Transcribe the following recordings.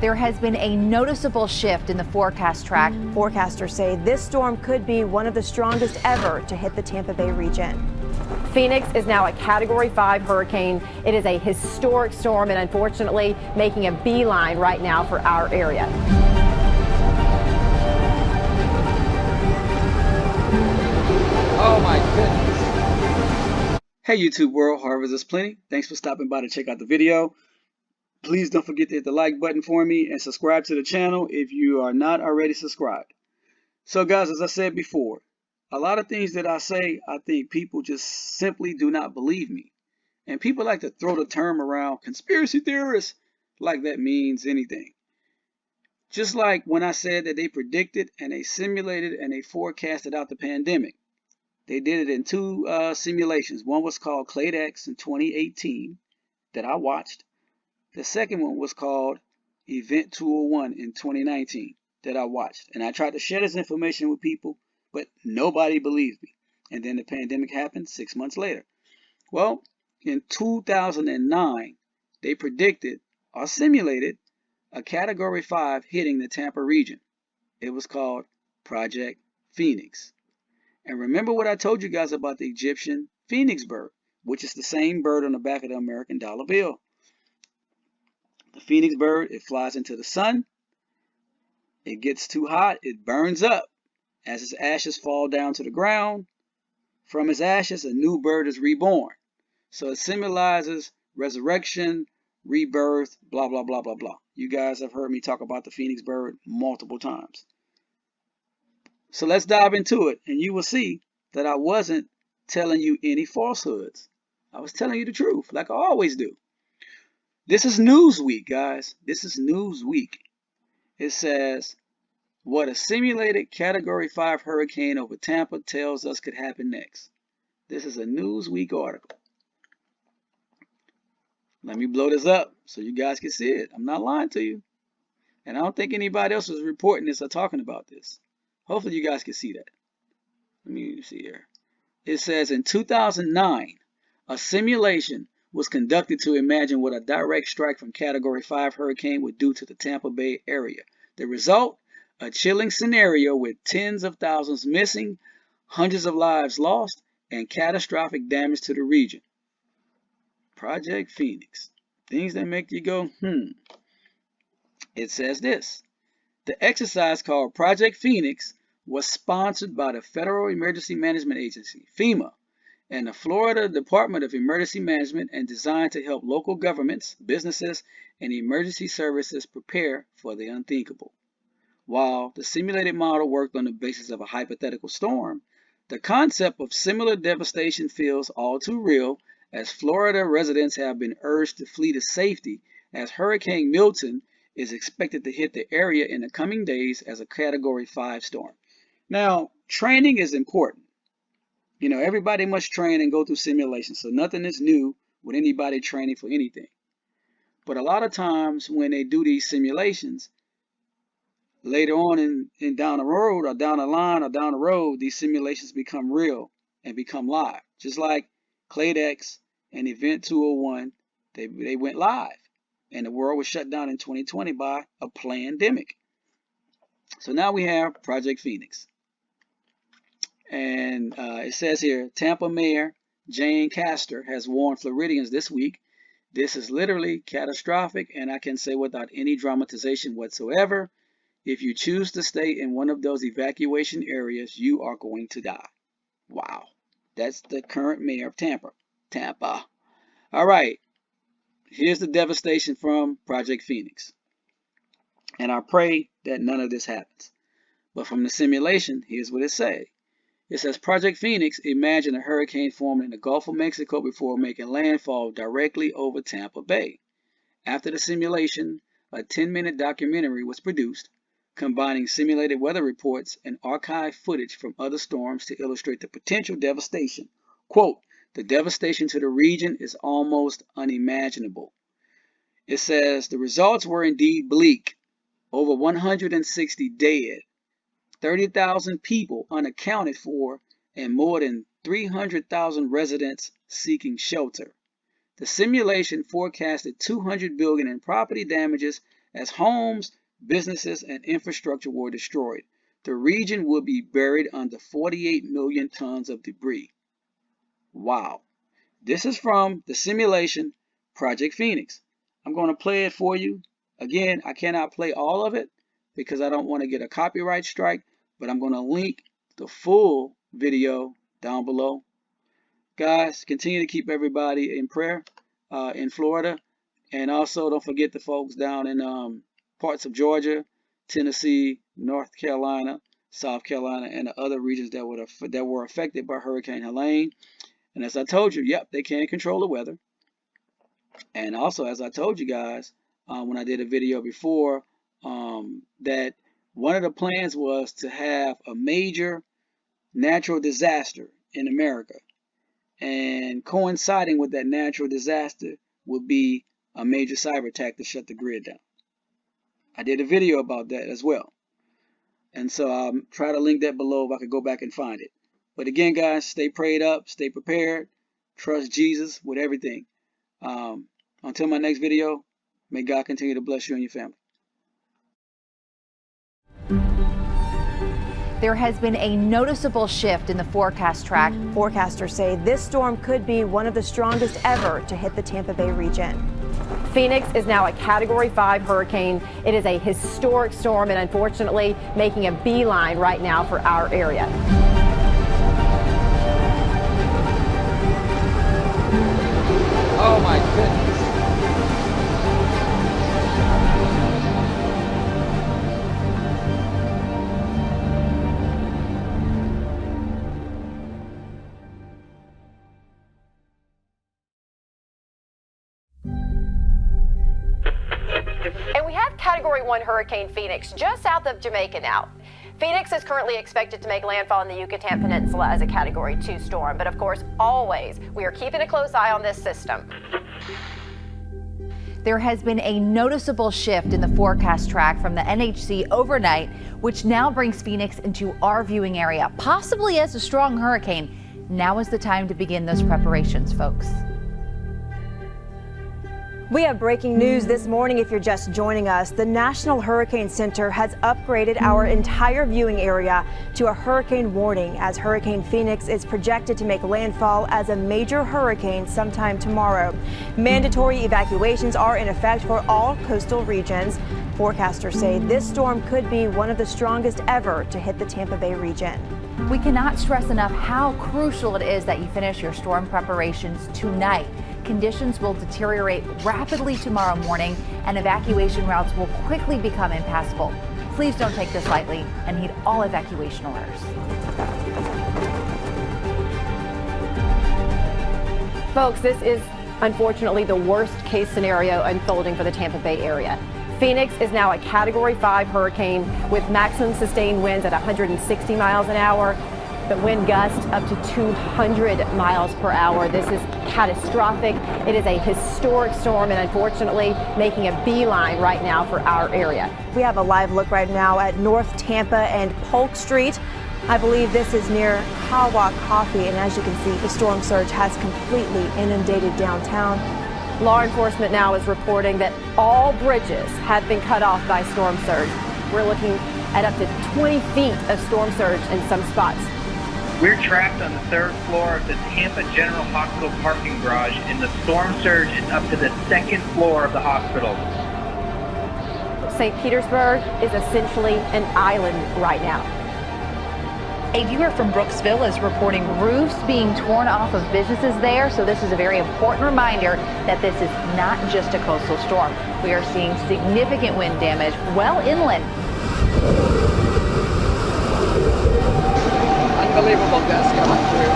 There has been a noticeable shift in the forecast track. Forecasters say this storm could be one of the strongest ever to hit the Tampa Bay region. Phoenix is now a Category 5 hurricane. It is a historic storm and unfortunately making a beeline right now for our area. Oh my goodness. Hey YouTube world, Harvest is Plenty. Thanks for stopping by to check out the video. Please don't forget to hit the like button for me and subscribe to the channel if you are not already subscribed. So guys, as I said before, a lot of things that I say, I think people just simply do not believe me. And people like to throw the term around, conspiracy theorists, like that means anything. Just like when I said that they predicted and they simulated and they forecasted out the pandemic. They did it in two simulations. One was called CladeX in 2018 that I watched. The second one was called Event 201 in 2019 that I watched. And I tried to share this information with people, but nobody believed me. And then the pandemic happened 6 months later. Well, in 2009, they predicted or simulated a Category 5 hitting the Tampa region. It was called Project Phoenix. And remember what I told you guys about the Egyptian phoenix bird, which is the same bird on the back of the American dollar bill. The phoenix bird, it flies into the sun. It gets too hot, it burns up. As its ashes fall down to the ground, from its ashes, a new bird is reborn. So it symbolizes resurrection, rebirth, blah, blah, blah, blah, blah. You guys have heard me talk about the phoenix bird multiple times. So let's dive into it, and you will see that I wasn't telling you any falsehoods. I was telling you the truth, like I always do. This is Newsweek, guys. This is Newsweek. It says, what a simulated Category 5 hurricane over Tampa tells us could happen next. This is a Newsweek article. Let me blow this up so you guys can see it. I'm not lying to you. And I don't think anybody else is reporting this or talking about this. Hopefully you guys can see that. Let me see here. It says in 2009, a simulation was conducted to imagine what a direct strike from Category 5 hurricane would do to the Tampa Bay area. The result? A chilling scenario with tens of thousands missing, hundreds of lives lost, and catastrophic damage to the region. Project Phoenix. Things that make you go, It says this. The exercise called Project Phoenix was sponsored by the Federal Emergency Management Agency, FEMA, and the Florida Department of Emergency Management and designed to help local governments, businesses, and emergency services prepare for the unthinkable. While the simulated model worked on the basis of a hypothetical storm, the concept of similar devastation feels all too real as Florida residents have been urged to flee to safety as Hurricane Milton is expected to hit the area in the coming days as a Category 5 storm. Now, training is important. You know, everybody must train and go through simulations, so nothing is new with anybody training for anything. But a lot of times when they do these simulations, later on in down the road or down the line or down the road, these simulations become real and become live. Just like CladeX and Event 201, they went live. And the world was shut down in 2020 by a pandemic. So now we have Project Phoenix. And it says here, Tampa Mayor Jane Castor has warned Floridians this week, this is literally catastrophic, and I can say without any dramatization whatsoever, if you choose to stay in one of those evacuation areas, you are going to die. Wow. That's the current mayor of Tampa. All right. Here's the devastation from Project Phoenix. And I pray that none of this happens. But from the simulation, here's what it says. It says, Project Phoenix, imagine a hurricane forming in the Gulf of Mexico before making landfall directly over Tampa Bay. After the simulation, a 10-minute documentary was produced, combining simulated weather reports and archived footage from other storms to illustrate the potential devastation. Quote, the devastation to the region is almost unimaginable. It says the results were indeed bleak. Over 160 dead, 30,000 people unaccounted for, and more than 300,000 residents seeking shelter. The simulation forecasted $200 billion in property damages as homes, businesses, and infrastructure were destroyed. The region will be buried under 48 million tons of debris. Wow. This is from the simulation, Project Phoenix. I'm going to play it for you. Again, I cannot play all of it because I don't want to get a copyright strike, but I'm going to link the full video down below. Guys, continue to keep everybody in prayer in Florida. And also don't forget the folks down in parts of Georgia, Tennessee, North Carolina, South Carolina, and the other regions that were affected by Hurricane Helene. And as I told you, yep, they can control the weather. And also, as I told you guys when I did a video before, that one of the plans was to have a major natural disaster in America. And coinciding with that natural disaster would be a major cyber attack to shut the grid down. I did a video about that as well. And so I'll try to link that below if I could go back and find it. But again, guys, stay prayed up, stay prepared, trust Jesus with everything. Until my next video, may God continue to bless you and your family. There has been a noticeable shift in the forecast track. Forecasters say this storm could be one of the strongest ever to hit the Tampa Bay region. Phoenix is now a Category 5 hurricane. It is a historic storm and unfortunately making a beeline right now for our area. Oh my goodness. And we have Category 1 Hurricane Phoenix just south of Jamaica now. Phoenix is currently expected to make landfall in the Yucatan Peninsula as a Category 2 storm, but of course, always, we are keeping a close eye on this system. There has been a noticeable shift in the forecast track from the NHC overnight, which now brings Phoenix into our viewing area, possibly as a strong hurricane. Now is the time to begin those preparations, folks. We have breaking news this morning if you're just joining us. The National Hurricane Center has upgraded our entire viewing area to a hurricane warning as Hurricane Phoenix is projected to make landfall as a major hurricane sometime tomorrow. Mandatory evacuations are in effect for all coastal regions. Forecasters say this storm could be one of the strongest ever to hit the Tampa Bay region. We cannot stress enough how crucial it is that you finish your storm preparations tonight. Conditions will deteriorate rapidly tomorrow morning and evacuation routes will quickly become impassable. Please don't take this lightly and heed all evacuation orders. Folks, this is unfortunately the worst case scenario unfolding for the Tampa Bay area. Phoenix is now a Category 5 hurricane with maximum sustained winds at 160 miles an hour. The wind gusts up to 200 miles per hour. This is catastrophic. It is a historic storm and unfortunately making a beeline right now for our area. We have a live look right now at North Tampa and Polk Street. I believe this is near Kawa Coffee, and as you can see, the storm surge has completely inundated downtown. Law enforcement now is reporting that all bridges have been cut off by storm surge. We're looking at up to 20 feet of storm surge in some spots. We're trapped on the third floor of the Tampa General Hospital parking garage, and the storm surge is up to the second floor of the hospital. St. Petersburg is essentially an island right now. A viewer from Brooksville is reporting roofs being torn off of businesses there, so this is a very important reminder that this is not just a coastal storm. We are seeing significant wind damage well inland. Unbelievable gusts coming through.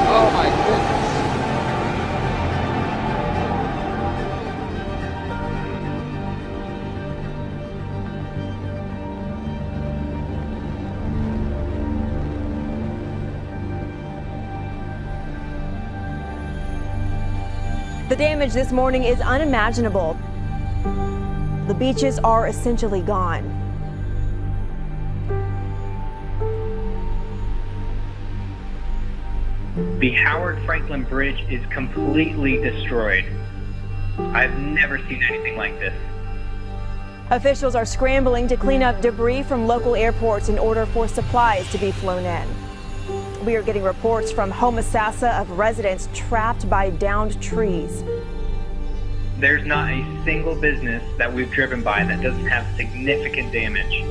Oh my goodness. The damage this morning is unimaginable. The beaches are essentially gone. The Howard Franklin Bridge is completely destroyed. I've never seen anything like this. Officials are scrambling to clean up debris from local airports in order for supplies to be flown in. We are getting reports from Homosassa of residents trapped by downed trees. There's not a single business that we've driven by that doesn't have significant damage.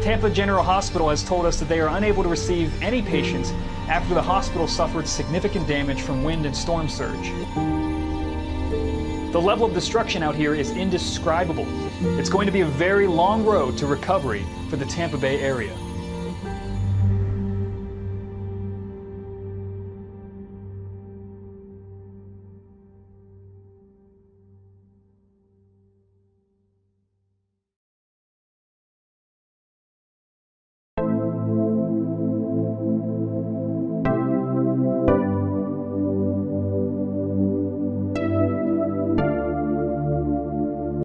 Tampa General Hospital has told us that they are unable to receive any patients after the hospital suffered significant damage from wind and storm surge. The level of destruction out here is indescribable. It's going to be a very long road to recovery for the Tampa Bay area.